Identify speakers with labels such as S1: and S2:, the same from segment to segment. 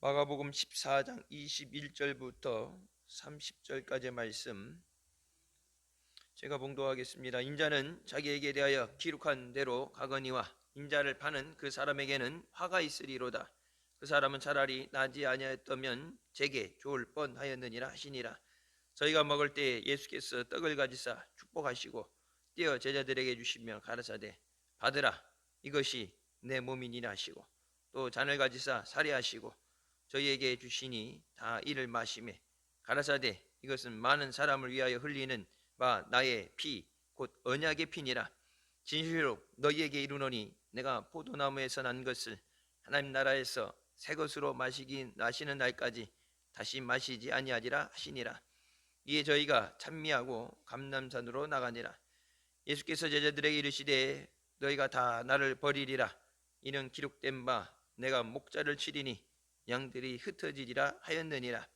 S1: 마가복음 14장 21절부터 30절까지의 말씀 제가 봉독하겠습니다. 인자는 자기에게 대하여 기록한 대로 가거니와 인자를 파는 그 사람에게는 화가 있으리로다. 그 사람은 차라리 나지 아니하였다면 제게 좋을 뻔하였느니라 하시니라. 저희가 먹을 때 예수께서 떡을 가지사 축복하시고 떼어 제자들에게 주시며 가라사대 받으라 이것이 내 몸이니라 하시고 또 잔을 가지사 사례하시고 저희에게 주시니 다 이를 마시매 가라사대 이것은 많은 사람을 위하여 흘리는 바 나의 피 곧 언약의 피니라. 진실로 너희에게 이르노니 내가 포도나무에서 난 것을 하나님 나라에서 새 것으로 마시는 날까지 다시 마시지 아니하리라 하시니라. 이에 저희가 찬미하고 감람산으로 나가니라. 예수께서 제자들에게 이르시되 너희가 다 나를 버리리라. 이는 기록된 바 내가 목자를 치리니 양들이 흩어지리라 하였느니라.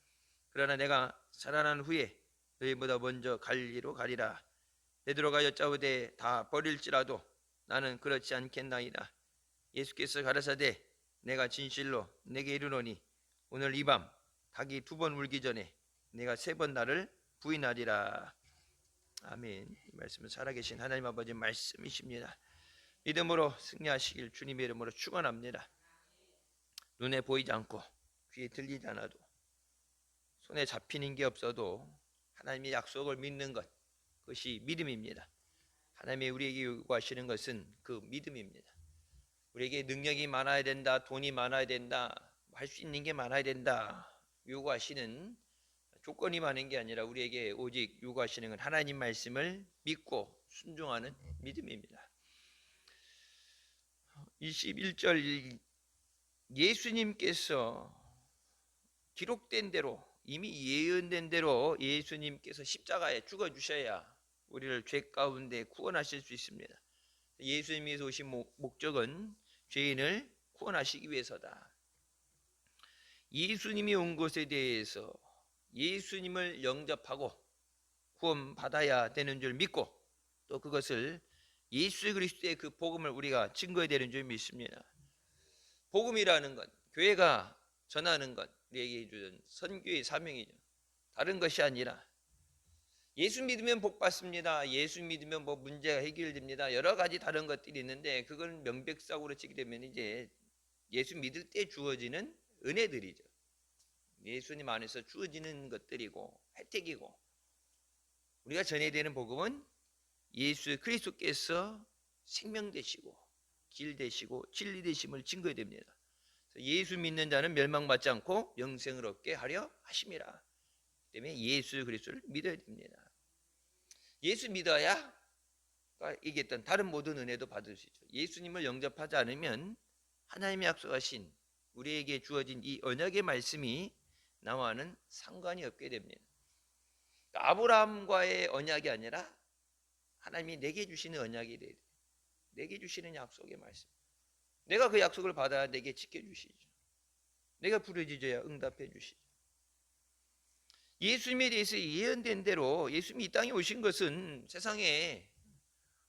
S1: 그러나 내가 살아난 후에 너희보다 먼저 갈리로 가리라. 베드로가 여짜오되 다 버릴지라도 나는 그렇지 않겠나이다. 예수께서 가라사대 내가 진실로 내게 이르노니 오늘 이 밤 닭이 2번 울기 전에 내가 3번 나를 부인하리라. 아멘. 이 말씀은 살아계신 하나님 아버지 말씀이십니다. 믿음으로 승리하시길 주님의 이름으로 축원합니다. 눈에 보이지 않고 귀에 들리지 않아도 손에 잡히는 게 없어도 하나님의 약속을 믿는 것, 그것이 믿음입니다. 하나님이 우리에게 요구하시는 것은 그 믿음입니다. 우리에게 능력이 많아야 된다, 돈이 많아야 된다, 할 수 있는 게 많아야 된다 요구하시는 조건이 많은 게 아니라 우리에게 오직 요구하시는 건 하나님 말씀을 믿고 순종하는 믿음입니다. 21절 예수님께서 기록된 대로 이미 예언된 대로 예수님께서 십자가에 죽어주셔야 우리를 죄 가운데 구원하실 수 있습니다. 예수님이 오신 목적은 죄인을 구원하시기 위해서다. 예수님이 온 것에 대해서 예수님을 영접하고 구원받아야 되는 줄 믿고 또 그것을 예수 그리스도의 그 복음을 우리가 증거해야 되는 줄 믿습니다. 복음이라는 것, 교회가 전하는 것, 우리에게 주는 선교의 사명이죠. 다른 것이 아니라 예수 믿으면 복 받습니다. 예수 믿으면 뭐 문제가 해결됩니다. 여러 가지 다른 것들이 있는데 그건 명백사고로 치게 되면 이제 예수 믿을 때 주어지는 은혜들이죠. 예수님 안에서 주어지는 것들이고 혜택이고 우리가 전해야 되는 복음은 예수 그리스도께서 생명 되시고 길 되시고 진리 되심을 증거해야 됩니다. 예수 믿는 자는 멸망받지 않고 영생을 얻게 하려 하심이라. 때문에 예수 그리스도를 믿어야 됩니다. 예수 믿어야 얘기했던 다른 모든 은혜도 받을 수 있죠. 예수님을 영접하지 않으면 하나님이 약속하신 우리에게 주어진 이 언약의 말씀이 나와는 상관이 없게 됩니다. 아브라함과의 언약이 아니라 하나님이 내게 주시는 언약이 돼야 돼요. 내게 주시는 약속의 말씀. 내가 그 약속을 받아야 내게 지켜주시죠. 내가 부르짖어야 응답해 주시죠. 예수님에 대해서 예언된 대로 예수님이 이 땅에 오신 것은 세상에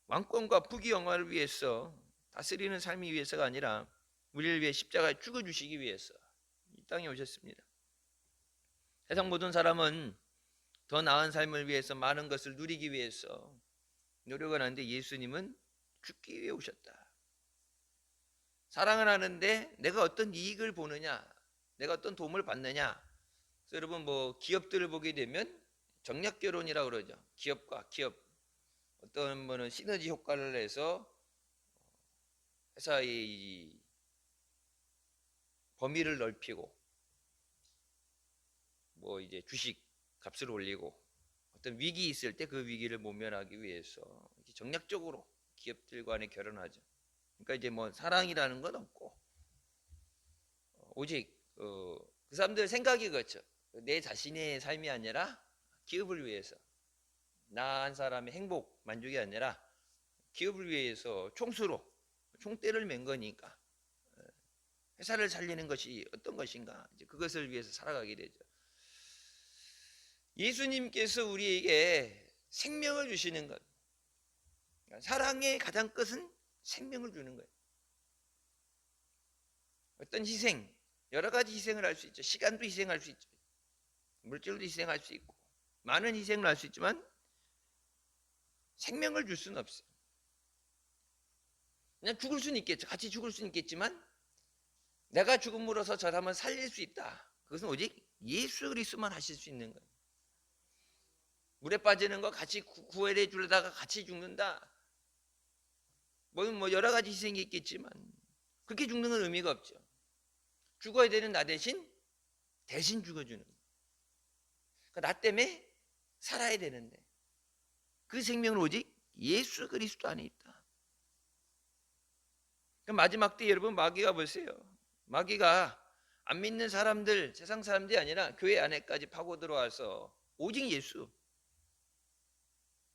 S1: 왕권과 부귀영화를 위해서 다스리는 삶이 위해서가 아니라 우리를 위해 십자가에 죽어주시기 위해서 이 땅에 오셨습니다. 세상 모든 사람은 더 나은 삶을 위해서 많은 것을 누리기 위해서 노력을 하는데 예수님은 죽기 위해 오셨다. 사랑을 하는데 내가 어떤 이익을 보느냐, 내가 어떤 도움을 받느냐. 그래서 여러분 뭐 기업들을 보게 되면 정략결혼이라고 그러죠. 기업과 기업 어떤 분은 시너지 효과를 내서 회사의 범위를 넓히고 뭐 이제 주식 값을 올리고 어떤 위기 있을 때 그 위기를 모면하기 위해서 정략적으로 기업들 간에 결혼하죠. 그러니까 이제 뭐 사랑이라는 건 없고 오직 그 사람들 생각이 그렇죠. 내 자신의 삶이 아니라 기업을 위해서 나 한 사람의 행복 만족이 아니라 기업을 위해서 총수로 총대를 맨 거니까 회사를 살리는 것이 어떤 것인가 이제 그것을 위해서 살아가게 되죠. 예수님께서 우리에게 생명을 주시는 것, 사랑의 가장 끝은 생명을 주는 거예요. 어떤 희생, 여러 가지 희생을 할 수 있죠. 시간도 희생할 수 있죠. 물질도 희생할 수 있고 많은 희생을 할 수 있지만 생명을 줄 수는 없어요. 그냥 죽을 수는 있겠죠. 같이 죽을 수는 있겠지만 내가 죽음으로써 저 사람을 살릴 수 있다. 그것은 오직 예수 그리스도만 하실 수 있는 거예요. 물에 빠지는 거 같이 구해내 주려다가 같이 죽는다. 뭐 여러 가지 희생이 있겠지만 그렇게 죽는 건 의미가 없죠. 죽어야 되는 나 대신 죽어주는 거예요. 그러니까 나 때문에 살아야 되는데 그 생명은 오직 예수 그리스도 안에 있다. 그러니까 마지막 때 여러분 마귀가 보세요. 마귀가 안 믿는 사람들, 세상 사람들이 아니라 교회 안에까지 파고 들어와서 오직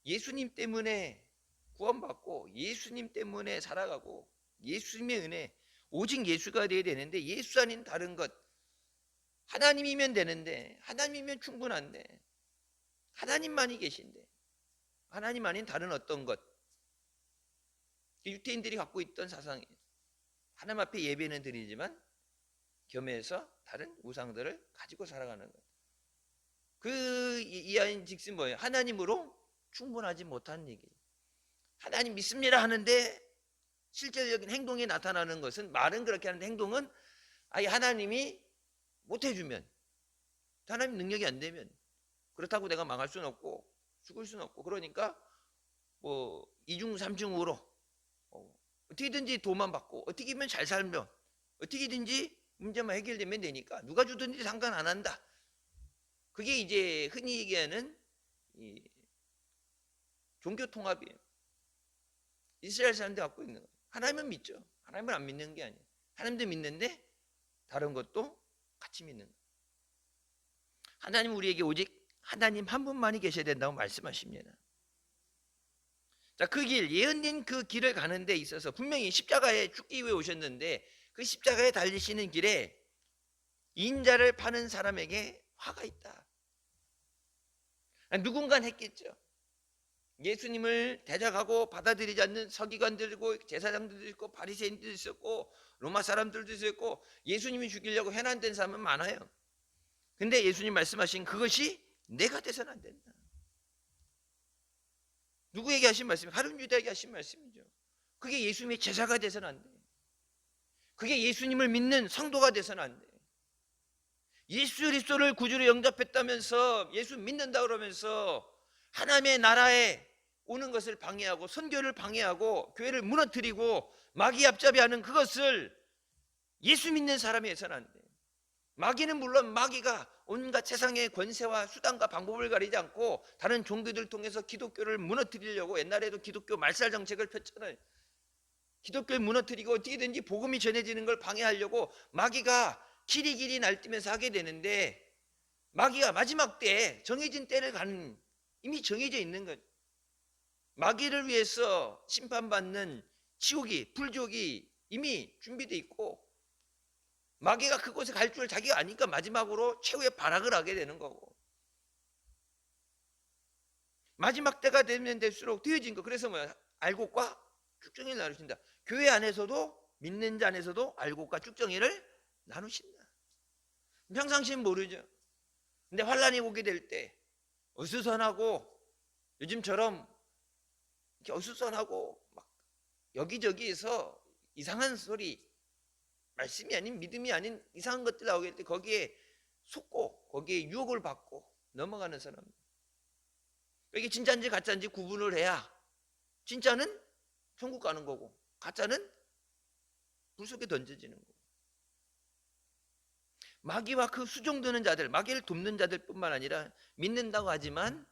S1: 예수님 때문에 구원받고 예수님 때문에 살아가고 예수님의 은혜, 오직 예수가 되어야 되는데 예수 아닌 다른 것, 하나님이면 되는데 하나님이면 충분한데 하나님만이 계신데 하나님 아닌 다른 어떤 것, 유태인들이 갖고 있던 사상이에요. 하나님 앞에 예배는 드리지만 겸해서 다른 우상들을 가지고 살아가는 것. 그 이하인즉슨 뭐예요? 하나님으로 충분하지 못한 얘기예요. 하나님 믿습니다 하는데 실제적인 행동이 나타나는 것은, 말은 그렇게 하는데 행동은 아예 하나님이 못해주면, 하나님 능력이 안 되면, 그렇다고 내가 망할 수는 없고 죽을 수는 없고, 그러니까 뭐 이중삼중으로 어떻게든지 도만 받고 어떻게든 잘 살면 어떻게든지 문제만 해결되면 되니까 누가 주든지 상관 안 한다. 그게 이제 흔히 얘기하는 이 종교 통합이에요. 이스라엘 사람들 갖고 있는 거예요. 하나님은 믿죠. 하나님을 안 믿는 게 아니에요. 하나님도 믿는데 다른 것도 같이 믿는 거예요. 하나님은 우리에게 오직 하나님 한 분만이 계셔야 된다고 말씀하십니다. 자, 그 길, 예언된 그 길을 가는 데 있어서 분명히 십자가에 죽기 위해 오셨는데 그 십자가에 달리시는 길에 인자를 파는 사람에게 화가 있다. 누군가 했겠죠. 예수님을 대적하고 받아들이지 않는 서기관들이고 제사장들도 있고 바리새인들도 있었고 로마 사람들도 있었고 예수님이 죽이려고 해난된 사람은 많아요. 근데 예수님 말씀하신 그것이 내가 돼서는 안 된다. 누구에게 하신 말씀이에요? 가룟 유다에게 하신 말씀이죠. 그게 예수님의 제사가 돼서는 안 돼. 그게 예수님을 믿는 성도가 돼서는 안 돼. 예수 그리스도를 구주로 영접했다면서 예수 믿는다 그러면서 하나님의 나라에 오는 것을 방해하고 선교를 방해하고 교회를 무너뜨리고 마귀 앞잡이하는 그것을 예수 믿는 사람이 해서는 안 돼. 마귀는 물론 마귀가 온갖 세상의 권세와 수단과 방법을 가리지 않고 다른 종교들을 통해서 기독교를 무너뜨리려고 옛날에도 기독교 말살 정책을 폈잖아요. 기독교를 무너뜨리고 어떻게든지 복음이 전해지는 걸 방해하려고 마귀가 길이 날뛰면서 하게 되는데, 마귀가 마지막 때에 정해진 때를 가는, 이미 정해져 있는 것. 마귀를 위해서 심판받는 지옥이, 불지옥이 이미 준비되어 있고 마귀가 그곳에 갈 줄 자기가 아니까 마지막으로 최후의 발악을 하게 되는 거고, 마지막 때가 되면 될수록 되어진 거. 그래서 뭐야? 알곡과 쭉정이를 나누신다. 교회 안에서도, 믿는 자 안에서도 알곡과 쭉정이를 나누신다. 평상시는 모르죠. 근데 환란이 오게 될 때 어수선하고 요즘처럼 이렇게 어수선하고 막 여기저기에서 이상한 소리, 말씀이 아닌 믿음이 아닌 이상한 것들 나오게 될 때 거기에 속고 거기에 유혹을 받고 넘어가는 사람. 이게 진짜인지 가짜인지 구분을 해야 진짜는 천국 가는 거고 가짜는 불 속에 던져지는 거고. 마귀와 그 수종드는 자들, 마귀를 돕는 자들 뿐만 아니라 믿는다고 하지만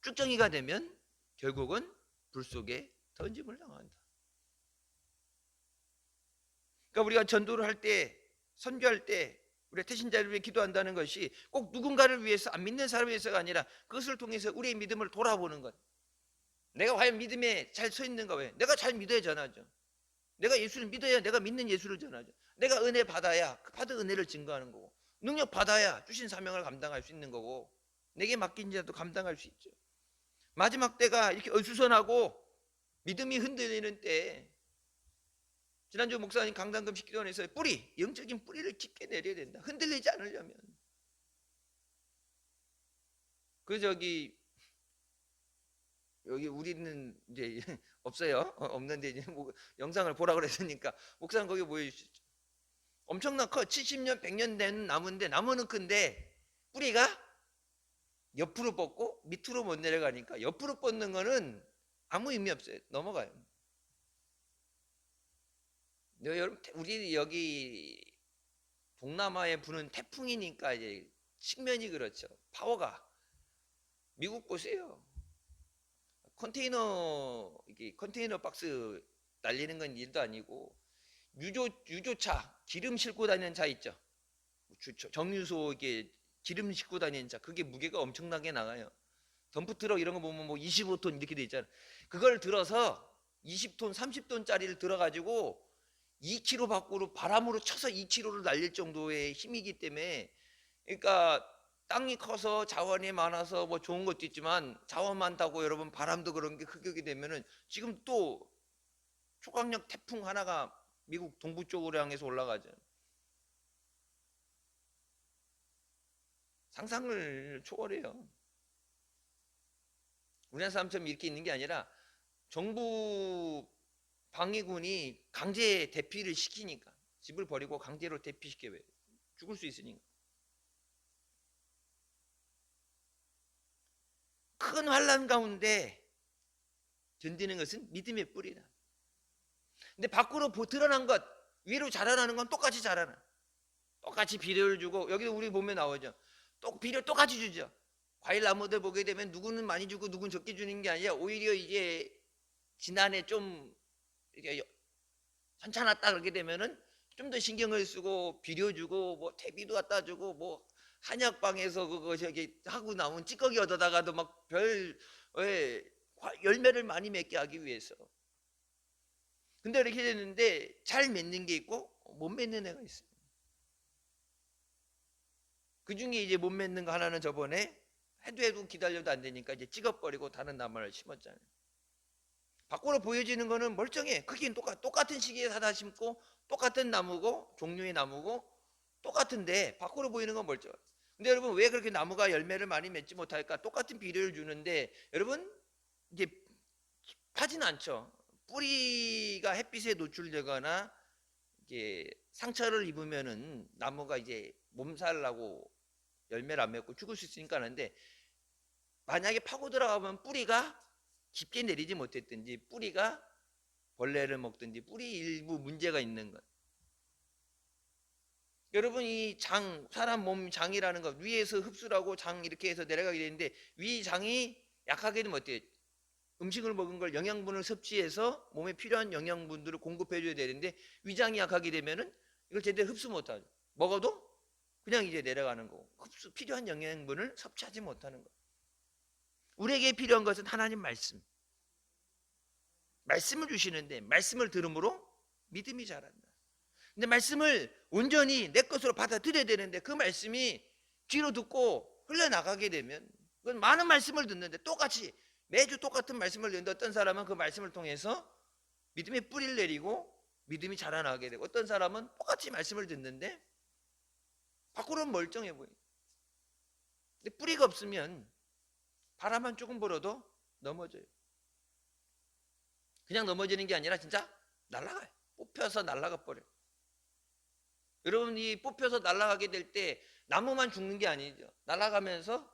S1: 쭉정이가 되면 결국은 불 속에 던짐을 당한다. 그러니까 우리가 전도를 할 때, 선교할 때 우리 태신자를 위해 기도한다는 것이 꼭 누군가를 위해서, 안 믿는 사람을 위해서가 아니라 그것을 통해서 우리의 믿음을 돌아보는 것. 내가 과연 믿음에 잘 서 있는가. 왜? 내가 잘 믿어야 전하죠. 내가 예수를 믿어야 내가 믿는 예수를 전하죠. 내가 은혜 받아야 그 받은 은혜를 증거하는 거고, 능력 받아야 주신 사명을 감당할 수 있는 거고, 내게 맡긴 자도 감당할 수 있죠. 마지막 때가 이렇게 어수선하고 믿음이 흔들리는 때 지난주 목사님 강단금 기도원에서 뿌리, 영적인 뿌리를 깊게 내려야 된다. 흔들리지 않으려면. 그 여기 우리는 이제 없어요. 없는데 이제 영상을 보라 그랬으니까 목사님 거기 보여주시죠. 엄청난 커. 70년 100년 된 나무인데 나무는 큰데 뿌리가 옆으로 뻗고 밑으로 못 내려가니까 옆으로 뻗는 거는 아무 의미 없어요. 넘어가요. 여러분 우리 여기 동남아에 부는 태풍이니까 이제 측면이 그렇죠. 파워가 미국 보세요. 컨테이너 박스 날리는 건 일도 아니고 유조차 기름 싣고 다니는 차 있죠. 정유소 이게 기름 싣고 다니는 차 그게 무게가 엄청나게 나가요. 덤프트럭 이런 거 보면 뭐 25톤 이렇게 돼 있잖아요. 그걸 들어서 20톤 30톤짜리를 들어가지고 2km 밖으로 바람으로 쳐서 2km를 날릴 정도의 힘이기 때문에 그러니까 땅이 커서 자원이 많아서 뭐 좋은 것도 있지만 자원 많다고 여러분 바람도 그런 게 흑역이 되면은 지금 또 초강력 태풍 하나가 미국 동부 쪽으로 향해서 올라가죠. 상상을 초월해요. 우리나라 사람처럼 이렇게 있는 게 아니라 정부 방위군이 강제 대피를 시키니까 집을 버리고 강제로 대피시켜요. 죽을 수 있으니까. 큰 환란 가운데 견디는 것은 믿음의 뿌리다. 근데 밖으로 드러난 것, 위로 자라나는 건 똑같이 자라나. 똑같이 비료를 주고 여기도 우리 보면 나오죠. 비료 똑같이 주죠. 과일 나무들 보게 되면 누구는 많이 주고 누구는 적게 주는 게 아니라 오히려 이제 지난해 좀 현찮았다 그렇게 되면은 좀 더 신경을 쓰고 비료 주고 뭐 퇴비도 갖다 주고 뭐 한약방에서 그거 하고 나온 찌꺼기 얻어다가도 막 열매를 많이 맺게 하기 위해서. 근데 이렇게 됐는데 잘 맺는 게 있고 못 맺는 애가 있어요. 그 중에 이제 못 맺는 거 하나는 저번에 해도 기다려도 안 되니까 이제 찍어버리고 다른 나무를 심었잖아요. 밖으로 보여지는 거는 멀쩡해. 크기는 똑같은 시기에 사다 심고 똑같은 나무고 종류의 나무고 똑같은데 밖으로 보이는 건 멀쩡해. 근데 여러분 왜 그렇게 나무가 열매를 많이 맺지 못할까? 똑같은 비료를 주는데 여러분 이게 파진 않죠. 뿌리가 햇빛에 노출되거나 이게 상처를 입으면은 나무가 이제 몸살 나고 열매를 안 맺고 죽을 수 있으니까 하는데 만약에 파고 들어가면 뿌리가 깊게 내리지 못했든지 뿌리가 벌레를 먹든지 뿌리 일부 문제가 있는 것. 여러분 이 사람 몸 장이라는 것 위에서 흡수하고 장 이렇게 해서 내려가게 되는데 위 장이 약하게 되면 어때요? 음식을 먹은 걸 영양분을 섭취해서 몸에 필요한 영양분들을 공급해 줘야 되는데 위장이 약하게 되면은 이걸 제대로 흡수 못하죠. 먹어도 그냥 이제 내려가는 거고 필요한 영양분을 섭취하지 못하는 거. 우리에게 필요한 것은 하나님 말씀을 주시는데 말씀을 들음으로 믿음이 자란다. 근데 말씀을 온전히 내 것으로 받아들여야 되는데 그 말씀이 귀로 듣고 흘러나가게 되면 그건 많은 말씀을 듣는데 똑같이 매주 똑같은 말씀을 듣는데 어떤 사람은 그 말씀을 통해서 믿음의 뿌리를 내리고 믿음이 자라나게 되고 어떤 사람은 똑같이 말씀을 듣는데 밖으로는 멀쩡해 보여요. 근데 뿌리가 없으면 바람만 조금 불어도 넘어져요. 그냥 넘어지는 게 아니라 진짜 날아가요. 뽑혀서 날아가 버려요. 여러분 이 뽑혀서 날아가게 될 때 나무만 죽는 게 아니죠. 날아가면서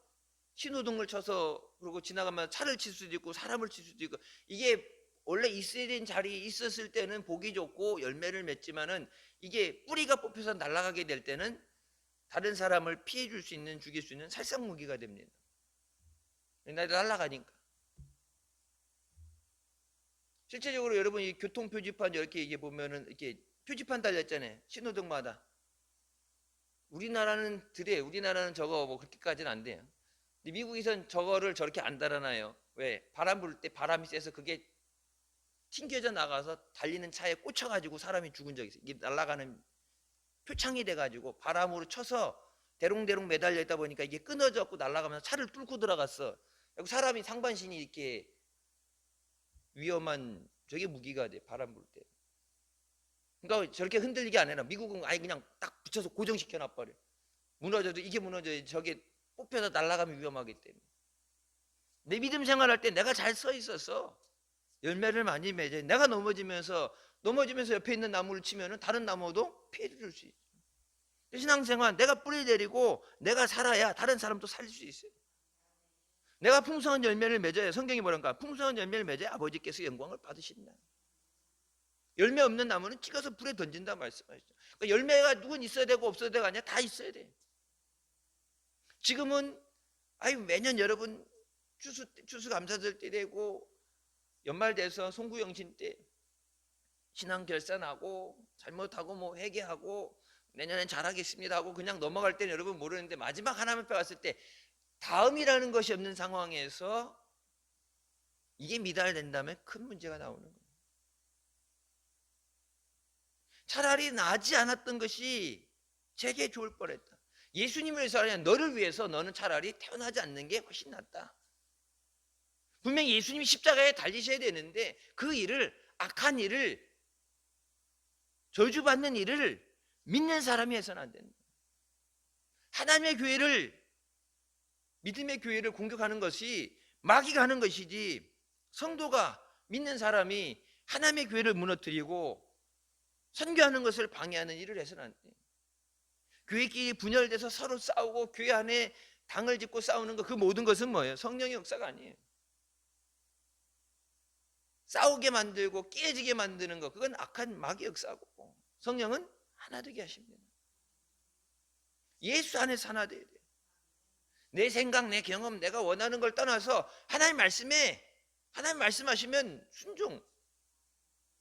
S1: 신호등을 쳐서 그리고 지나가면 차를 칠 수도 있고 사람을 칠 수도 있고 이게 원래 있어야 되는 자리에 있었을 때는 보기 좋고 열매를 맺지만은 이게 뿌리가 뽑혀서 날아가게 될 때는 다른 사람을 피해 줄 수 있는 죽일 수 있는 살상 무기가 됩니다. 날아가니까. 실제적으로 여러분 이 교통 표지판 이렇게 보면은 이렇게 표지판 달렸잖아요. 신호등마다. 우리나라는 저거 뭐 그렇게까지는 안 돼요. 근데 미국에선 저거를 저렇게 안 달아놔요. 왜? 바람 불 때 바람이 세서 그게 튕겨져 나가서 달리는 차에 꽂혀가지고 사람이 죽은 적이 있어요. 이게 날아가는 표창이 돼가지고 바람으로 쳐서 대롱대롱 매달려 있다 보니까 이게 끊어져갖고 날아가면서 차를 뚫고 들어갔어. 사람이 상반신이 이렇게 위험한 저게 무기가 돼. 바람 불 때. 그러니까 저렇게 흔들리게 안 해놔. 미국은 아예 그냥 딱 붙여서 고정시켜 놔버려. 무너져도 이게 무너져야 저게 뽑혀서 날아가면 위험하기 때문에. 내 믿음 생활할 때 내가 잘 서 있어서 열매를 많이 맺어요. 내가 넘어지면서 옆에 있는 나무를 치면은 다른 나무도 피해를 줄 수 있죠. 신앙생활 내가 뿌리 내리고 내가 살아야 다른 사람도 살릴 수 있어요. 내가 풍성한 열매를 맺어야, 성경이 뭐란가, 풍성한 열매를 맺어야 아버지께서 영광을 받으신다. 열매 없는 나무는 찍어서 불에 던진다 말씀하시죠. 그러니까 열매가 누군 있어야 되고 없어야 되고 아니야, 다 있어야 돼. 지금은 매년 여러분 추수 감사절 때 되고 연말 돼서 송구영신 때 신앙 결산하고 잘못하고 뭐 회개하고 내년엔 잘하겠습니다 하고 그냥 넘어갈 때는 여러분 모르는데, 마지막 하나님 앞에 왔을 때 다음이라는 것이 없는 상황에서 이게 미달된다면 큰 문제가 나오는 거예요. 차라리 나지 않았던 것이 제게 좋을 뻔했다. 예수님을 위해서 아니라 너를 위해서 너는 차라리 태어나지 않는 게 훨씬 낫다. 분명히 예수님이 십자가에 달리셔야 되는데 그 일을, 악한 일을, 저주받는 일을 믿는 사람이 해서는 안 된다. 하나님의 교회를, 믿음의 교회를 공격하는 것이 마귀가 하는 것이지, 성도가, 믿는 사람이 하나님의 교회를 무너뜨리고 선교하는 것을 방해하는 일을 해서는 안 돼. 교회끼리 분열돼서 서로 싸우고 교회 안에 당을 짓고 싸우는 것, 그 모든 것은 뭐예요? 성령의 역사가 아니에요. 싸우게 만들고 깨지게 만드는 것, 그건 악한 마귀 역사고, 성령은 하나 되게 하십니다. 예수 안에서 하나 돼야 돼요. 내 생각, 내 경험, 내가 원하는 걸 떠나서 하나님 말씀에, 하나님 말씀하시면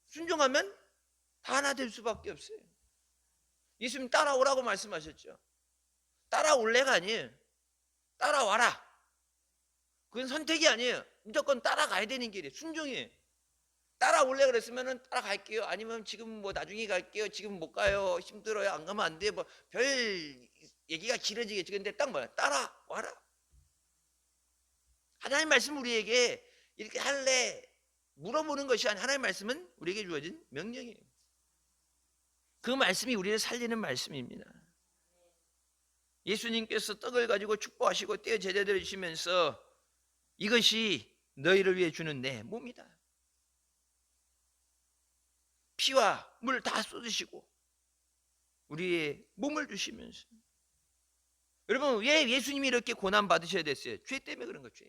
S1: 순종하면 다 하나 될 수밖에 없어요. 예수님 따라오라고 말씀하셨죠. 따라올래가 아니에요. 따라와라. 그건 선택이 아니에요. 무조건 따라가야 되는 길이에요. 순종이에요. 따라올래 그랬으면 따라갈게요. 아니면 지금 뭐 나중에 갈게요. 지금 못 가요. 힘들어요. 안 가면 안 돼요. 뭐 별 얘기가 길어지겠지. 근데 딱 뭐야? 따라와라. 하나님 말씀 우리에게 이렇게 할래 물어보는 것이 아니라 하나님 말씀은 우리에게 주어진 명령이에요. 그 말씀이 우리를 살리는 말씀입니다. 예수님께서 떡을 가지고 축복하시고 떼어 제자들을 주시면서 이것이 너희를 위해 주는 내 몸이다. 피와 물 다 쏟으시고 우리의 몸을 주시면서. 여러분, 왜 예수님이 이렇게 고난 받으셔야 됐어요? 죄 때문에 그런 거죠.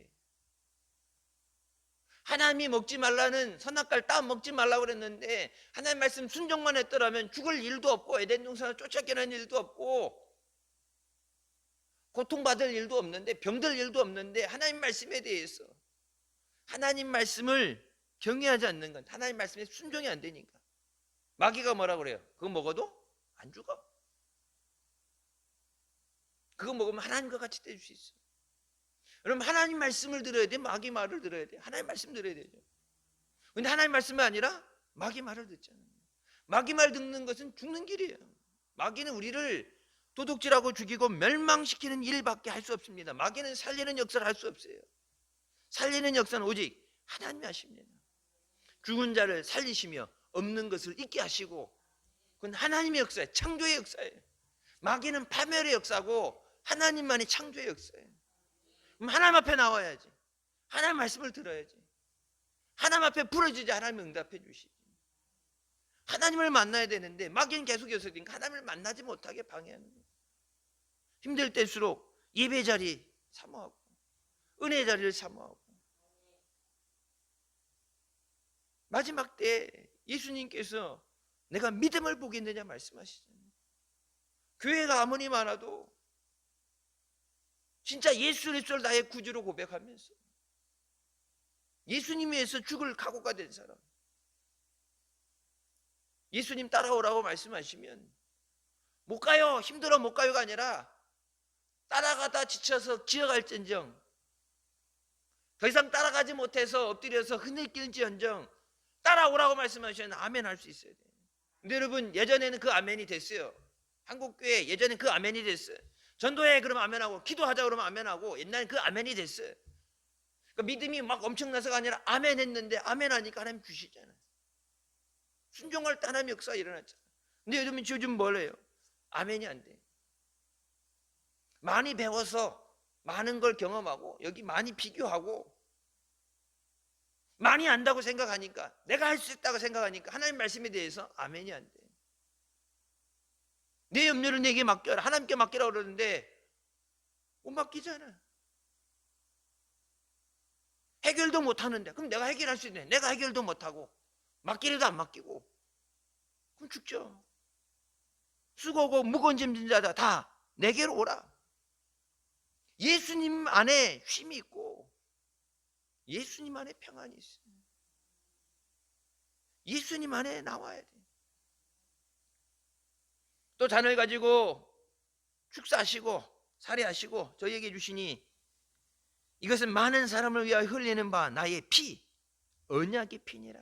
S1: 하나님이 먹지 말라는 선악과를 딱 먹지 말라고 그랬는데 하나님 말씀 순종만 했더라면 죽을 일도 없고 에덴 동산을 쫓아내는 일도 없고 고통받을 일도 없는데 병들 일도 없는데, 하나님 말씀에 대해서, 하나님 말씀을 경외하지 않는 건 하나님 말씀에 순종이 안 되니까. 마귀가 뭐라 그래요? 그거 먹어도 안 죽어. 그거 먹으면 하나님과 같이 될 수 있어. 여러분, 하나님 말씀을 들어야 돼? 마귀 말을 들어야 돼? 하나님 말씀 들어야 되죠. 근데 하나님 말씀이 아니라 마귀 말을 듣잖아요. 마귀 말 듣는 것은 죽는 길이에요. 마귀는 우리를 도둑질하고 죽이고 멸망시키는 일밖에 할 수 없습니다. 마귀는 살리는 역사를 할 수 없어요. 살리는 역사는 오직 하나님이 하십니다. 죽은 자를 살리시며 없는 것을 있게 하시고, 그건 하나님의 역사예요. 창조의 역사예요. 마귀는 파멸의 역사고 하나님만이 창조의 역사예요. 그럼 하나님 앞에 나와야지. 하나님 말씀을 들어야지. 하나님 앞에 부르짖어 하나님 응답해 주시지. 하나님을 만나야 되는데 마귀는 계속 계속니까 하나님을 만나지 못하게 방해하는 거예요. 힘들 때일수록 예배 자리 사모하고 은혜 자리를 사모하고. 마지막 때 예수님께서 내가 믿음을 보겠느냐 말씀하시잖아요. 교회가 아무리 많아도 진짜 예수 그리스도를 나의 구주로 고백하면서 예수님 위해서 죽을 각오가 된 사람, 예수님 따라오라고 말씀하시면 못 가요, 힘들어 못 가요가 아니라 따라가다 지쳐서 기어갈지언정, 더 이상 따라가지 못해서 엎드려서 흐느낄지언정 따라오라고 말씀하시면 아멘 할 수 있어야 돼요. 근데 여러분, 예전에는 그 아멘이 됐어요. 한국교회 예전엔 그 아멘이 됐어요. 전도해 그러면 아멘하고, 기도하자 그러면 아멘하고, 옛날엔 그 아멘이 됐어요. 그러니까 믿음이 막 엄청나서가 아니라 아멘 했는데 아멘 하니까 하나님 주시잖아요. 순종할 때 하나님의 역사가 일어났잖아. 근데 요즘 뭘 해요? 아멘이 안 돼. 많이 배워서 많은 걸 경험하고 여기 많이 비교하고 많이 안다고 생각하니까, 내가 할 수 있다고 생각하니까 하나님 말씀에 대해서 아멘이 안 돼. 내 염려를 내게 맡겨라, 하나님께 맡기라고 그러는데 못 맡기잖아. 해결도 못하는데 그럼 내가 해결할 수 있네. 내가 해결도 못하고 맡기려도 안 맡기고 그럼 죽죠. 수고하고 무거운 짐 진 자다 다 내게로 오라. 예수님 안에 쉼이 있고 예수님 안에 평안이 있어요. 예수님 안에 나와야 돼. 또 잔을 가지고 축사하시고 살해하시고 저희에게 주시니 이것은 많은 사람을 위하여 흘리는 바 나의 피, 언약의 피니라.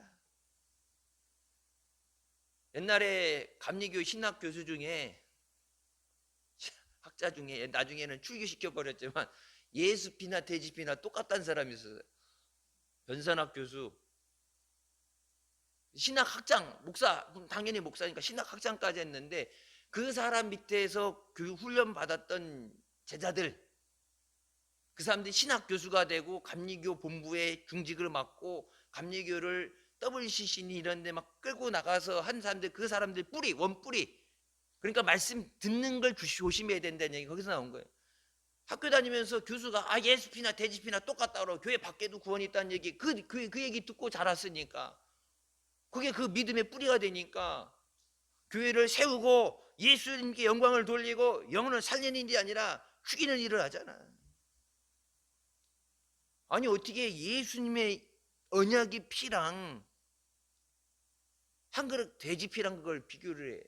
S1: 옛날에 감리교 신학 교수 중에, 학자 중에, 나중에는 출교시켜 버렸지만 예수 피나 돼지 피나 똑같다는 사람이 있었어요. 변산학 교수, 신학학장, 목사, 당연히 목사니까 신학학장까지 했는데 그 사람 밑에서 교육 훈련 받았던 제자들, 그 사람들이 신학 교수가 되고 감리교 본부에 중직을 맡고 감리교를 WCC 이런 데 막 끌고 나가서 한 사람들, 그 사람들 뿌리, 원뿌리, 그러니까 말씀 듣는 걸 조심해야 된다는 얘기 거기서 나온 거예요. 학교 다니면서 교수가 예수 피나 돼지 피나 똑같다 그러고 교회 밖에도 구원이 있다는 얘기, 그 얘기 듣고 자랐으니까 그게 그 믿음의 뿌리가 되니까 교회를 세우고 예수님께 영광을 돌리고 영혼을 살리는 일이 아니라 죽이는 일을 하잖아. 아니 어떻게 예수님의 언약의 피랑 한 그릇 돼지 피랑 그걸 비교를 해?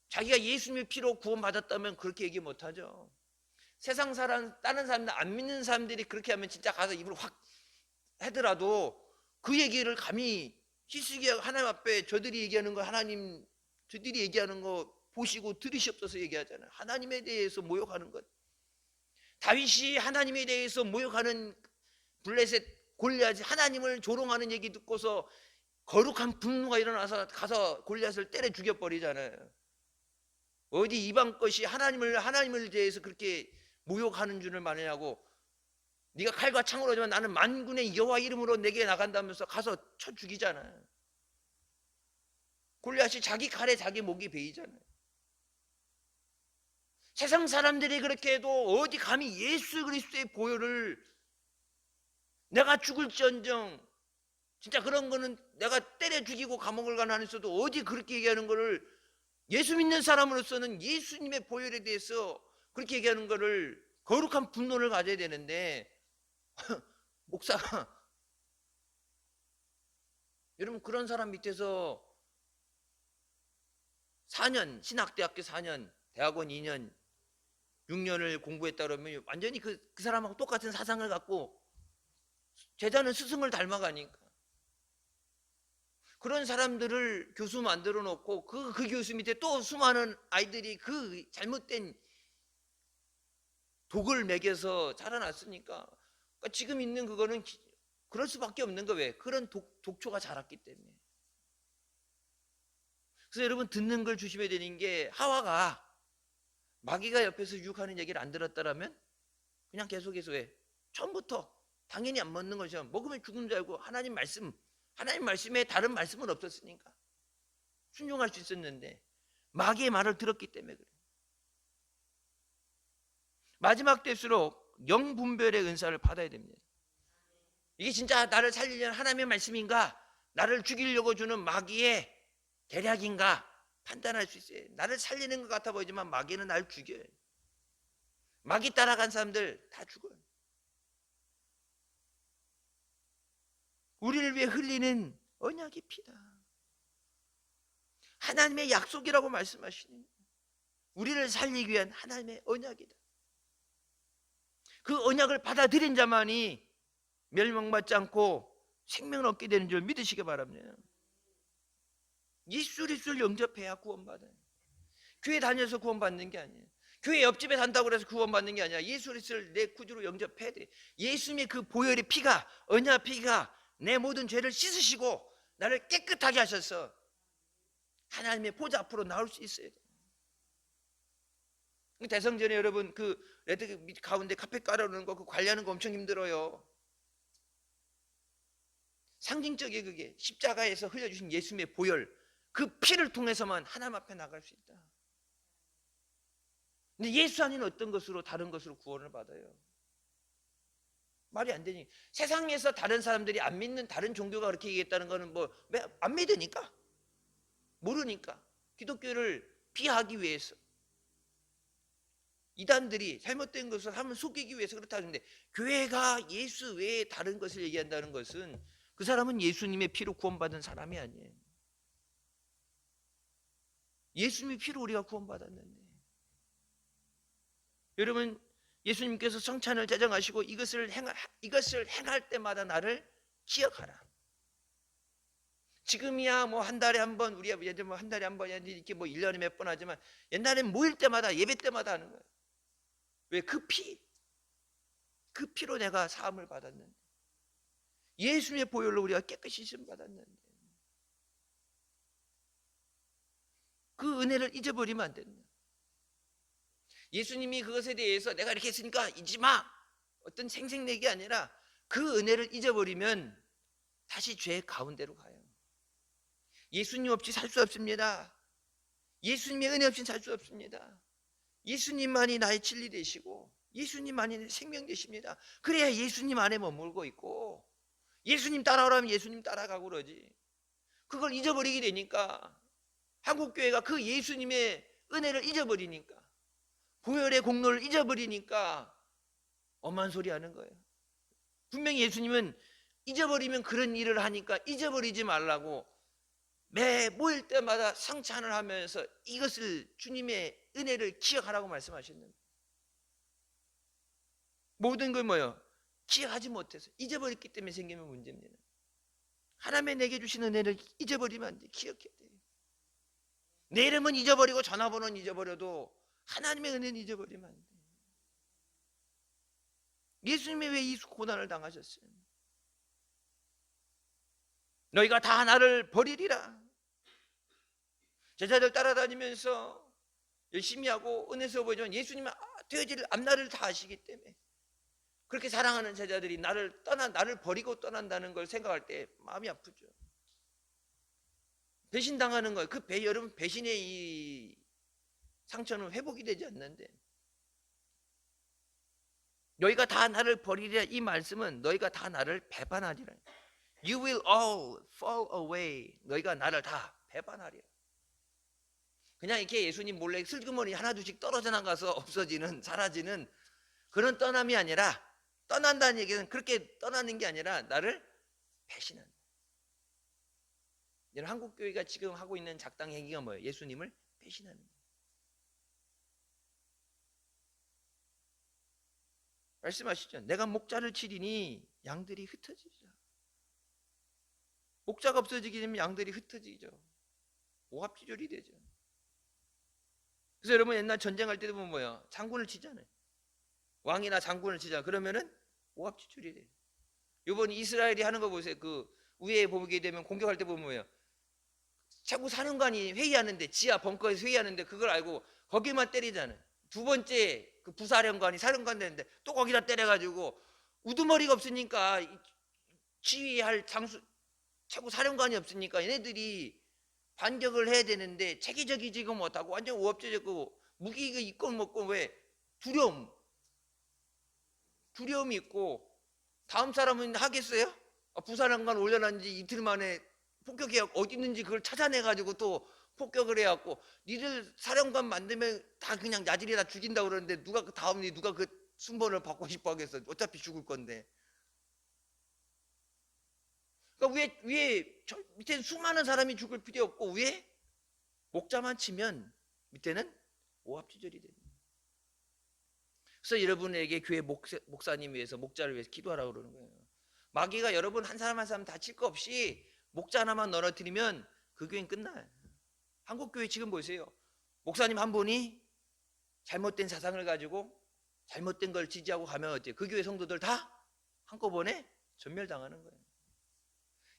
S1: 자기가 예수님의 피로 구원받았다면 그렇게 얘기 못하죠. 세상 사람, 다른 사람들, 안 믿는 사람들이 그렇게 하면 진짜 가서 입을 확 하더라도 그 얘기를 감히 희숙이 하나님 앞에 저들이 얘기하는 거, 하나님 저들이 얘기하는 거 보시고 들으시옵소서 얘기하잖아요. 하나님에 대해서 모욕하는 것. 다윗이 하나님에 대해서 모욕하는 블레셋 골리앗이 하나님을 조롱하는 얘기 듣고서 거룩한 분노가 일어나서 가서 골리앗을 때려 죽여버리잖아요. 어디 이방 것이 하나님을 대해서 그렇게 모욕하는 줄을 마느냐고, 네가 칼과 창으로 하지만 나는 만군의 여호와 이름으로 내게 나간다면서 가서 쳐 죽이잖아요. 골리앗이 자기 칼에 자기 목이 베이잖아요. 세상 사람들이 그렇게 해도 어디 감히 예수 그리스도의 보혈을, 내가 죽을지언정, 진짜 그런 거는 내가 때려 죽이고 감옥을 가나 했어도 어디 그렇게 얘기하는 거를, 예수 믿는 사람으로서는 예수님의 보혈에 대해서 그렇게 얘기하는 거를 거룩한 분노를 가져야 되는데 목사가 여러분 그런 사람 밑에서 4년 신학대학교 4년 대학원 2년 6년을 공부했다 그러면 완전히 그 사람하고 똑같은 사상을 갖고 제자는 스승을 닮아가니까 그런 사람들을 교수 만들어 놓고 그 교수 밑에 또 수많은 아이들이 그 잘못된 독을 먹여서 자라났으니까, 그러니까 지금 있는 그거는 그럴 수밖에 없는 거. 왜? 그런 독초가 자랐기 때문에. 그래서 여러분 듣는 걸 조심해야 되는 게, 하와가 마귀가 옆에서 유혹하는 얘기를 안 들었다라면 그냥 계속해서 왜? 처음부터 당연히 안 먹는 거죠. 먹으면 죽는 줄 알고 하나님 말씀에 다른 말씀은 없었으니까 순종할 수 있었는데 마귀의 말을 들었기 때문에 그래요. 마지막 때일수록 영분별의 은사를 받아야 됩니다. 이게 진짜 나를 살리려는 하나님의 말씀인가, 나를 죽이려고 주는 마귀의 계략인가 판단할 수 있어요. 나를 살리는 것 같아 보이지만 마귀는 나를 죽여요. 마귀 따라간 사람들 다 죽어요. 우리를 위해 흘리는 언약의 피다. 하나님의 약속이라고 말씀하시는, 우리를 살리기 위한 하나님의 언약이다. 그 언약을 받아들인 자만이 멸망받지 않고 생명을 얻게 되는 줄 믿으시기 바랍니다. 예수 그리스도를 영접해야 구원받아요. 교회 다녀서 구원받는 게 아니에요. 교회 옆집에 산다고 해서 구원받는 게 아니라 예수 그리스도를 내 구주로 영접해야 돼. 예수님의 그 보혈의 피가, 언약 피가 내 모든 죄를 씻으시고 나를 깨끗하게 하셔서 하나님의 보좌 앞으로 나올 수 있어야 돼. 대성전에 여러분 그 레드 가운데 카펫 깔아놓는 거 그 관리하는 거 엄청 힘들어요. 상징적인 그게 십자가에서 흘려주신 예수님의 보혈, 그 피를 통해서만 하나님 앞에 나갈 수 있다. 근데 예수 아닌 어떤 것으로 다른 것으로 구원을 받아요. 말이 안 되니. 세상에서 다른 사람들이 안 믿는 다른 종교가 그렇게 얘기했다는 거는 뭐 안 믿으니까, 모르니까, 기독교를 비하하기 위해서, 이단들이 잘못된 것을 한번 속이기 위해서 그렇다는데, 교회가 예수 외에 다른 것을 얘기한다는 것은 그 사람은 예수님의 피로 구원받은 사람이 아니에요. 예수님의 피로 우리가 구원받았는데, 여러분 예수님께서 성찬을 제정하시고 이것을 행할 때마다 나를 기억하라. 지금이야 뭐 한 달에 한 번, 우리가 예를 들면 한 달에 한 번 이렇게 뭐 1년에 몇 번 하지만 옛날엔 모일 때마다, 예배 때마다 하는 거예요. 왜? 그 피로 내가 사함을 받았는데, 예수님의 보혈로 우리가 깨끗이 심 받았는데, 그 은혜를 잊어버리면 안 된다. 예수님이 그것에 대해서 내가 이렇게 했으니까 잊지 마, 어떤 생색내기 아니라 그 은혜를 잊어버리면 다시 죄 가운데로 가요. 예수님 없이 살 수 없습니다. 예수님의 은혜 없이는 살 수 없습니다. 예수님만이 나의 진리 되시고 예수님만이 내 생명 되십니다. 그래야 예수님 안에 머물고 있고, 예수님 따라오라면 예수님 따라가고 그러지. 그걸 잊어버리게 되니까, 한국교회가 그 예수님의 은혜를 잊어버리니까, 보혈의 공로를 잊어버리니까 엄한 소리 하는 거예요. 분명히 예수님은 잊어버리면 그런 일을 하니까 잊어버리지 말라고 매 모일 때마다 성찬을 하면서 이것을, 주님의 은혜를 기억하라고 말씀하셨는데, 모든 걸 뭐예요? 기억하지 못해서 잊어버렸기 때문에 생기는 문제입니다. 하나님의 내게 주신 은혜를 잊어버리면 안 돼. 기억해야 돼. 내 이름은 잊어버리고 전화번호는 잊어버려도 하나님의 은혜는 잊어버리면 안 돼. 예수님이 왜 이 고난을 당하셨어요? 너희가 다 나를 버리리라. 제자들 따라다니면서 열심히 하고 은혜스러워 보이지만 예수님은 되어질 앞날을 다 아시기 때문에, 그렇게 사랑하는 제자들이 나를 버리고 떠난다는 걸 생각할 때 마음이 아프죠. 배신당하는 거예요. 여러분 배신의 이 상처는 회복이 되지 않는데, 너희가 다 나를 버리리라, 이 말씀은 너희가 다 나를 배반하리라. You will all fall away. 너희가 나를 다 배반하리라. 그냥 이렇게 예수님 몰래 슬그머니 하나둘씩 떨어져 나가서 없어지는, 사라지는 그런 떠남이 아니라, 떠난다는 얘기는 그렇게 떠나는 게 아니라 나를 배신한다. 여러분, 한국교회가 지금 하고 있는 작당 행위가 뭐예요? 예수님을 배신하는 거예요. 말씀하시죠. 내가 목자를 치리니 양들이 흩어지죠. 목자가 없어지게 되면 양들이 흩어지죠. 오합지졸이 되죠. 그래서 여러분 옛날 전쟁할 때도 보면 뭐예요? 장군을 치잖아요. 왕이나 장군을 치잖아요. 그러면은 오합지졸이 돼요. 이번 이스라엘이 하는 거 보세요. 그 위에 보게 되면 공격할 때 보면 뭐예요? 자꾸 사령관이 회의하는데, 지하 벙커에서 회의하는데 그걸 알고 거기만 때리잖아요. 두 번째 그 부사령관이 사령관 되는데 또 거기다 때려가지고, 우두머리가 없으니까, 지휘할 최고 사령관이 없으니까 얘네들이 반격을 해야 되는데 체계적이지가 못하고 완전 오합지졸이고, 무기가 있고 먹고, 왜? 두려움이 있고, 다음 사람은 하겠어요? 부사령관 올려놓은 지 이틀 만에 폭격해갖고 어디 있는지 그걸 찾아내가지고 또 폭격을 해갖고, 니들 사령관 만들면 다 그냥 야질이 다 죽인다고 그러는데 누가 그 다음에 누가 그 순번을 받고 싶어 하겠어? 어차피 죽을 건데. 그러니까 위에 밑에는 수많은 사람이 죽을 필요 없고, 위에 목자만 치면 밑에는 오합지졸이 됩니다. 그래서 여러분에게 교회 목사님 위해서, 목자를 위해서 기도하라고 그러는 거예요. 마귀가 여러분 한 사람 한 사람 다칠 거 없이 목자 하나만 넘어뜨리면 그 교회는 끝나요. 한국교회 지금 보세요. 목사님 한 분이 잘못된 사상을 가지고 잘못된 걸 지지하고 가면 어때요? 그 교회 성도들 다 한꺼번에 전멸당하는 거예요.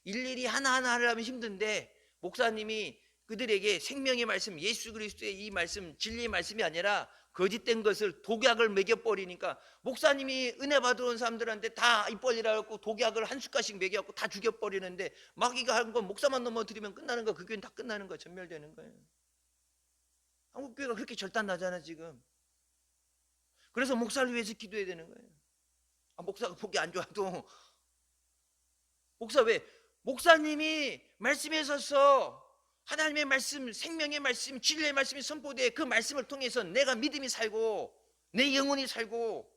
S1: 일일이 하나하나 하려면 힘든데 목사님이 그들에게 생명의 말씀, 예수 그리스도의 이 말씀, 진리의 말씀이 아니라 거짓된 것을 독약을 먹여버리니까 목사님이 은혜 받으러 온 사람들한테 다 입 벌리라 갖고 독약을 한 숟가락씩 먹여갖고 다 죽여버리는데 마귀가 한 건 목사만 넘어뜨리면 끝나는 거, 그 교회는 다 끝나는 거야. 전멸되는 거예요. 한국 교회가 그렇게 절단나잖아 지금. 그래서 목사를 위해서 기도해야 되는 거예요. 목사가 보기 안 좋아도 목사 왜? 목사님이 말씀에 서서 하나님의 말씀, 생명의 말씀, 진리의 말씀이 선포돼 그 말씀을 통해서 내가 믿음이 살고 내 영혼이 살고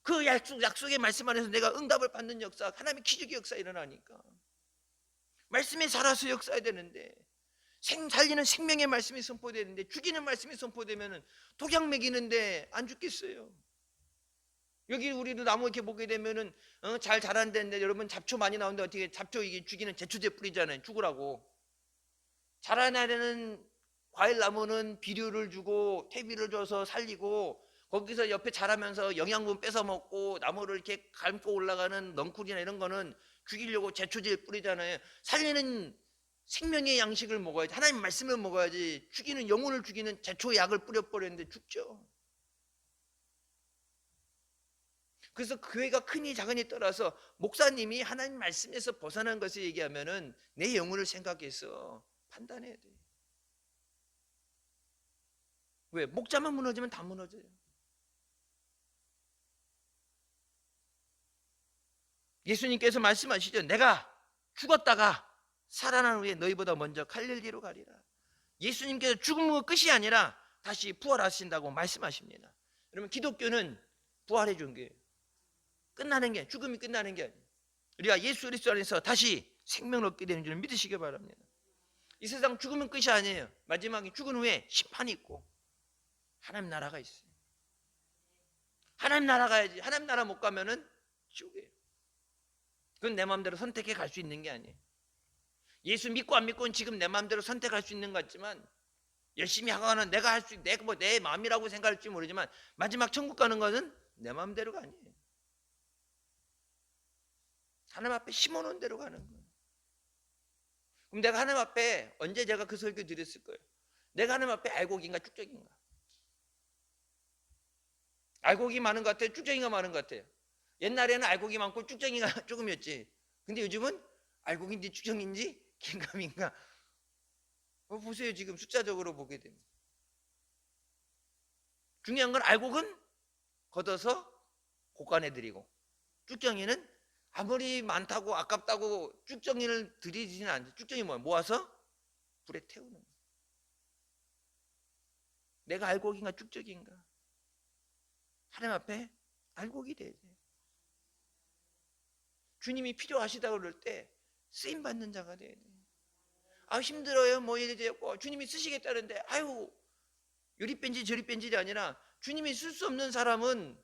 S1: 그 약속의 말씀 안에서 내가 응답을 받는 역사, 하나님의 기적의 역사 일어나니까 말씀에 살아서 역사해야 되는데 살리는 생명의 말씀이 선포되는데 죽이는 말씀이 선포되면 독약 먹이는데 안 죽겠어요. 여기 우리도 나무 이렇게 보게 되면은 잘 자란다는데 여러분 잡초 많이 나오는데 어떻게 잡초 이게 죽이는 제초제 뿌리잖아요. 죽으라고. 자라나려는 과일 나무는 비료를 주고 퇴비를 줘서 살리고 거기서 옆에 자라면서 영양분 뺏어 먹고 나무를 이렇게 감고 올라가는 넝쿨이나 이런 거는 죽이려고 제초제 뿌리잖아요. 살리는 생명의 양식을 먹어야지. 하나님 말씀을 먹어야지. 죽이는 영혼을 죽이는 제초약을 뿌려버렸는데 죽죠. 그래서 교회가 크니 작으니 떠나서 목사님이 하나님 말씀에서 벗어난 것을 얘기하면은 내 영혼을 생각해서 판단해야 돼. 왜? 목자만 무너지면 다 무너져요. 예수님께서 말씀하시죠. 내가 죽었다가 살아난 후에 너희보다 먼저 갈릴리로 가리라. 예수님께서 죽음은 끝이 아니라 다시 부활하신다고 말씀하십니다. 여러분 기독교는 부활해 준 거예요. 끝나는 게, 죽음이 끝나는 게 아니에요. 우리가 예수 그리스도 안에서 다시 생명을 얻게 되는 줄 믿으시기 바랍니다. 이 세상 죽으면 끝이 아니에요. 마지막에 죽은 후에 심판이 있고 하나님 나라가 있어요. 하나님 나라 가야지. 하나님 나라 못 가면은 지옥이에요. 그건 내 마음대로 선택해 갈 수 있는 게 아니에요. 예수 믿고 안 믿고는 지금 내 마음대로 선택할 수 있는 것 같지만 열심히 하거나 내가 할 수 내 마음이라고 생각할지 모르지만 마지막 천국 가는 것은 내 마음대로가 아니에요. 하나님 앞에 심어놓은 대로 가는 거예요. 그럼 내가 하나님 앞에 언제 제가 그 설교 드렸을 거예요? 내가 하나님 앞에 알곡인가 쭉적인가? 알곡이 많은 것 같아요? 쭉적이가 많은 것 같아요? 옛날에는 알곡이 많고 쭉적이가 조금이었지. 근데 요즘은 알곡인지 쭉적인지 긴가민가. 보세요. 지금 숫자적으로 보게 되면 중요한 건 알곡은 걷어서 곳간해드리고 쭉정이는 아무리 많다고 아깝다고 쭉정이를 들이지는 않죠. 쭉정이 뭐야? 모아서 불에 태우는 거야. 내가 알곡인가 쭉정인가? 하나님 앞에 알곡이 돼야 돼. 주님이 필요하시다고 그럴 때 쓰임받는 자가 돼야 돼. 힘들어요. 뭐 이래저래 주님이 쓰시겠다는데 아유 요리 뺀질 저리 뺀질이 아니라 주님이 쓸 수 없는 사람은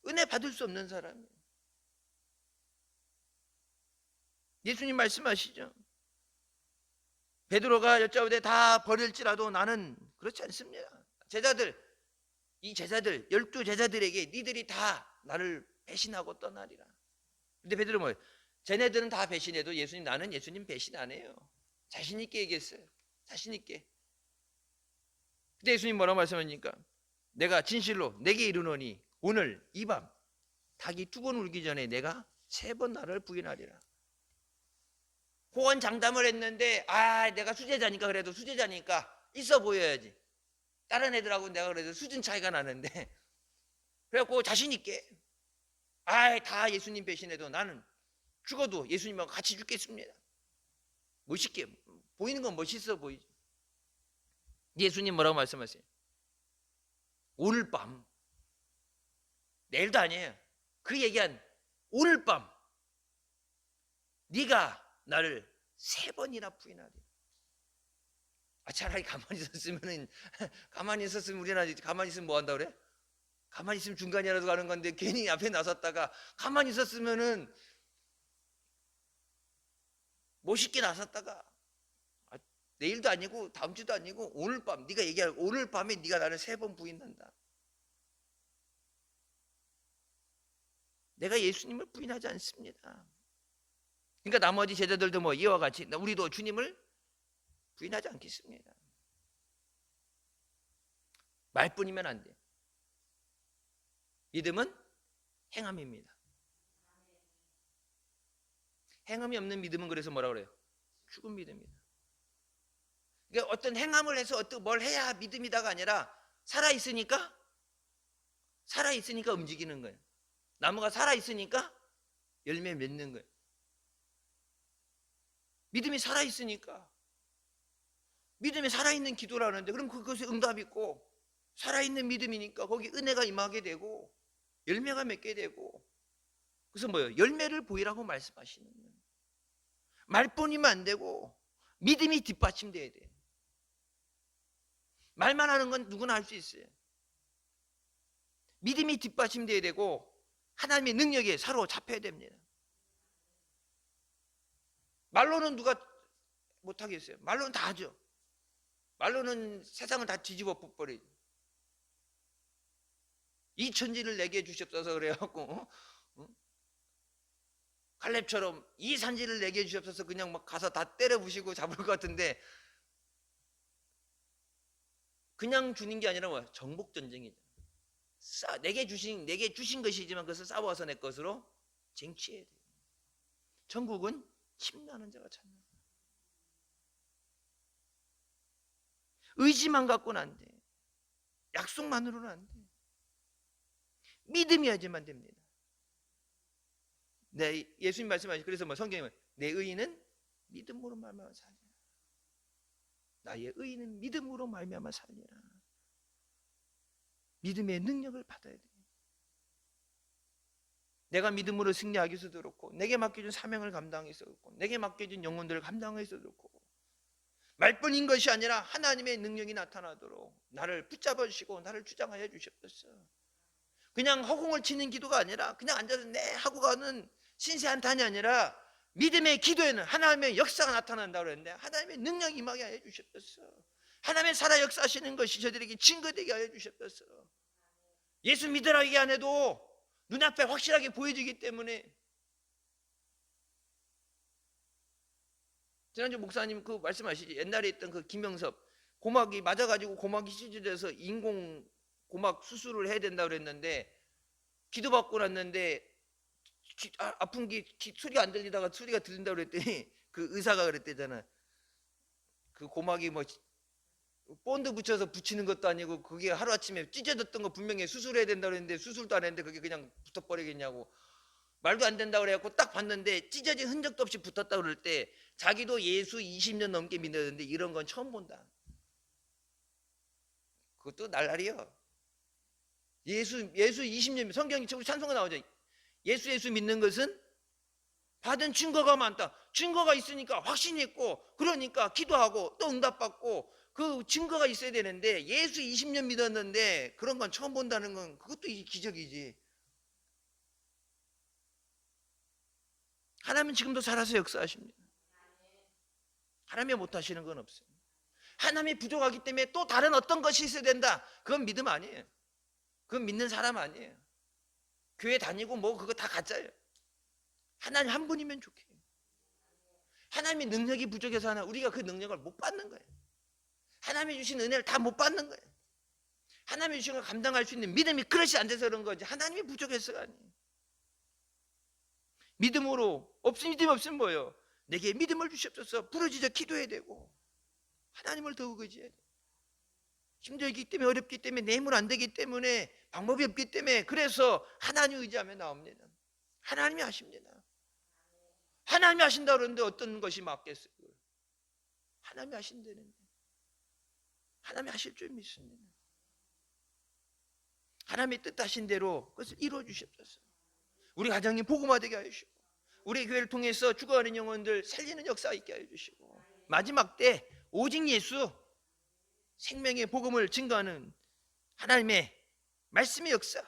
S1: 은혜 받을 수 없는 사람이에요. 예수님 말씀하시죠. 베드로가 여짜오되 다 버릴지라도 나는 그렇지 않습니다. 이 제자들 12 제자들에게 니들이 다 나를 배신하고 떠나리라. 근데 베드로 뭐예요? 쟤네들은 다 배신해도 나는 예수님 배신 안 해요. 자신 있게 얘기했어요. 자신 있게. 근데 예수님 뭐라고 말씀하십니까? 내가 진실로 내게 이르노니 오늘 이 밤 닭이 2번 울기 전에 내가 3번 나를 부인하리라. 호언장담을 했는데 내가 수제자니까 그래도 수제자니까 있어 보여야지. 다른 애들하고 내가 그래도 수준 차이가 나는데 그래갖고 자신 있게 다 예수님 배신해도 나는 죽어도 예수님하고 같이 죽겠습니다. 멋있게 보이는 건 멋있어 보이죠. 예수님 뭐라고 말씀하세요? 오늘 밤, 내일도 아니에요. 그 얘기한 오늘 밤 네가 나를 3번이나 부인하리. 차라리 가만히 있었으면 우리나 가만히 있으면 뭐 한다 그래? 가만히 있으면 중간이라도 가는 건데 괜히 앞에 나섰다가 가만히 있었으면은 멋있게 나섰다가 내일도 아니고 다음 주도 아니고 오늘 밤 네가 얘기할 오늘 밤에 네가 나를 3번 부인한다. 내가 예수님을 부인하지 않습니다. 그러니까 나머지 제자들도 뭐 이와 같이 우리도 주님을 부인하지 않겠습니다. 말뿐이면 안 돼. 믿음은 행함입니다. 행함이 없는 믿음은 그래서 뭐라 그래요? 죽은 믿음이다. 그러니까 어떤 행함을 해서 어떤 뭘 해야 믿음이다가 아니라 살아있으니까 움직이는 거예요. 나무가 살아있으니까 열매 맺는 거예요. 믿음이 살아있으니까. 믿음이 살아있는 기도라는데 그럼 그것에 응답이 있고 살아있는 믿음이니까 거기 은혜가 임하게 되고 열매가 맺게 되고 그래서 뭐예요? 열매를 보이라고 말씀하시는 거예요. 말뿐이면 안 되고 믿음이 뒷받침돼야 돼요. 말만 하는 건 누구나 할 수 있어요. 믿음이 뒷받침돼야 되고 하나님의 능력에 사로잡혀야 됩니다. 말로는 누가 못하겠어요? 말로는 다 하죠. 말로는 세상을 다 뒤집어 버리죠. 이 천지를 내게 주시옵소서 그래갖고 갈렙처럼 이 산지를 내게 주시옵소서 그냥 막 가서 다 때려 부시고 잡을 것 같은데 그냥 주는 게 아니라 뭐야? 정복 전쟁이죠. 내게 주신 것이지만 그것을 싸워서 내 것으로 쟁취해야 돼요. 천국은 힘나는 자가 찾는 거예요. 의지만 갖고는 안 돼. 약속만으로는 안 돼. 믿음이야지만 됩니다. 예수님 말씀하시죠. 그래서 뭐 성경에 내 의인은 믿음으로 말미암아 살리라. 나의 의인은 믿음으로 말미암아 살리라. 믿음의 능력을 받아야 돼. 내가 믿음으로 승리하기 위해서도 그렇고 내게 맡겨준 사명을 감당하기 위해서도 그렇고 내게 맡겨준 영혼들을 감당하기 위해서도 그렇고 말뿐인 것이 아니라 하나님의 능력이 나타나도록 나를 붙잡아 주시고 나를 주장하여 주셨어. 그냥 허공을 치는 기도가 아니라 그냥 앉아서 네 하고 가는 신세한탄이 아니라 믿음의 기도에는 하나님의 역사가 나타난다고 그랬는데 하나님의 능력이 임하게 하여 주셨어. 하나님의 살아 역사하시는 것이 저들에게 증거되게 하여 주셨어. 예수 믿으라 얘기 안 해도 눈앞에 확실하게 보여지기 때문에. 지난주 목사님 그 말씀하시지 옛날에 있던 그 김명섭 고막이 맞아가지고 고막이 시절돼서 인공 고막 수술을 해야 된다고 그랬는데 기도받고 났는데 아픈 게 소리가 안 들리다가 소리가 들린다고 그랬더니 그 의사가 그랬대잖아. 그 고막이 뭐 본드 붙여서 붙이는 것도 아니고 그게 하루아침에 찢어졌던 거 분명히 수술해야 된다고 그랬는데 수술도 안 했는데 그게 그냥 붙어버리겠냐고 말도 안 된다고 그래갖고 딱 봤는데 찢어진 흔적도 없이 붙었다고 그럴 때 자기도 예수 20년 넘게 믿었는데 이런 건 처음 본다. 그것도 날라리요. 예수 20년 성경이 찬송가 나오죠. 예수 믿는 것은 받은 증거가 많다. 증거가 있으니까 확신이 있고 그러니까 기도하고 또 응답받고 그 증거가 있어야 되는데 예수 20년 믿었는데 그런 건 처음 본다는 건 그것도 기적이지. 하나님은 지금도 살아서 역사하십니다. 하나님이 못하시는 건 없어요. 하나님이 부족하기 때문에 또 다른 어떤 것이 있어야 된다. 그건 믿음 아니에요. 그건 믿는 사람 아니에요. 교회 다니고 뭐 그거 다 가짜예요. 하나님 한 분이면 좋게. 하나님의 능력이 부족해서 하나 우리가 그 능력을 못 받는 거예요. 하나님이 주신 은혜를 다 못 받는 거예요. 하나님이 주신 걸 감당할 수 있는 믿음이 그릇이 안 돼서 그런 거지 하나님이 부족해서가 아니에요. 믿음으로 믿음 없으면 뭐예요? 내게 믿음을 주시옵소서 부르짖어 기도해야 되고 하나님을 더욱 의지해야 돼요. 힘들기 때문에 어렵기 때문에 내 힘은 안 되기 때문에 방법이 없기 때문에 그래서 하나님 의지하며 나옵니다. 하나님이 하십니다. 하나님이 하신다 그러는데 어떤 것이 맞겠어요? 하나님이 하신다는데 하나님이 하실 줄 믿습니다. 하나님의 뜻하신 대로 그것을 이루어 주시옵소서. 우리 가정이 복음화되게 하여 주시고 우리 교회를 통해서 죽어가는 영혼들 살리는 역사 있게 하여 주시고 마지막 때 오직 예수 생명의 복음을 증거하는 하나님의 말씀의 역사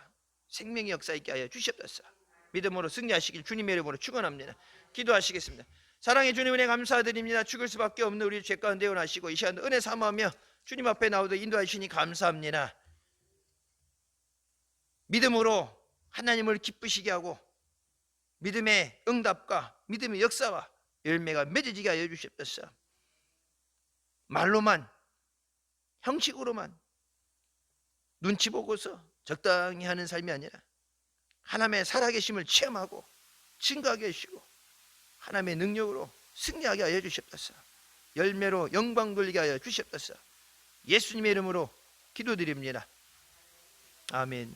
S1: 생명의 역사 있게 하여 주시옵소서. 믿음으로 승리하시길 주님의 이름으로 축원합니다. 기도하시겠습니다. 사랑의 주님 은혜 감사드립니다. 죽을 수밖에 없는 우리 죄 가운데 원하시고 이 시간도 은혜 삼아하며 주님 앞에 나오도 인도하시니 감사합니다. 믿음으로 하나님을 기쁘시게 하고 믿음의 응답과 믿음의 역사와 열매가 맺어지게 하여 주시옵소서. 말로만, 형식으로만 눈치 보고서 적당히 하는 삶이 아니라 하나님의 살아계심을 체험하고 증거하게 하시고 하나님의 능력으로 승리하게 하여 주시옵소서. 열매로 영광 돌리게 하여 주시옵소서. 예수님의 이름으로 기도드립니다. 아멘.